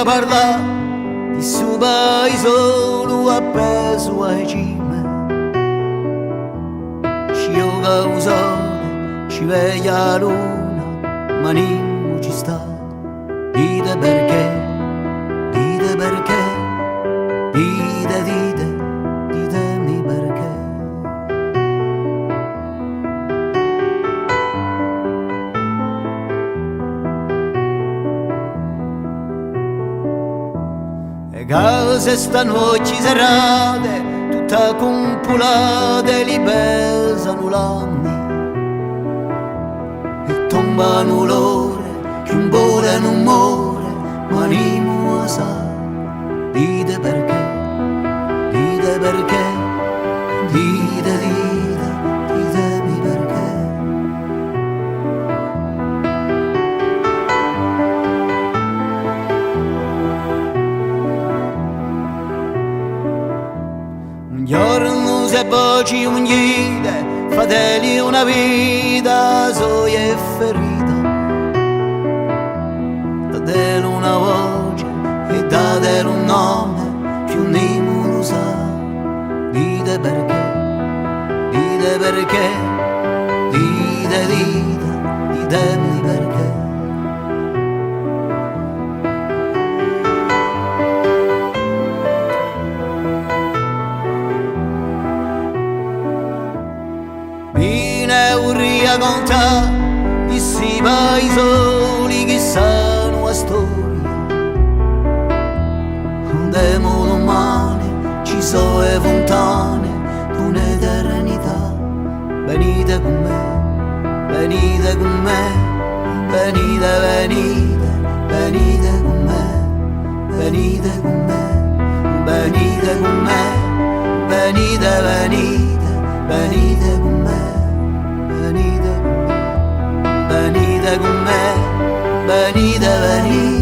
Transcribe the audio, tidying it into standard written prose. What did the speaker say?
parla di suo paese appeso ai cime. Ci yoga usare, ci veglia la luna, ma non ci sta. Dite perché, ditemi perché. Le case stanno oggi serrate, tutta compulate, li pesano l'anni e tombano l'ore, che un volo non muore, ma non sa. Dite perché, ditemi perché. Un giorno se voci unite, fratelli una vita, soia e ferita. Datelo una voce e datelo un nome, più nessuno lo sa. Dite perché, ditemi perché. Viene un racconta di sti paesoli che sanno la storia. Andiamo domani, ci sono le fontane d'un'eternità. Venite con me, venite con me, venite con me, venite con me, venite con me, venite con me, venite con me, venite con me, venite.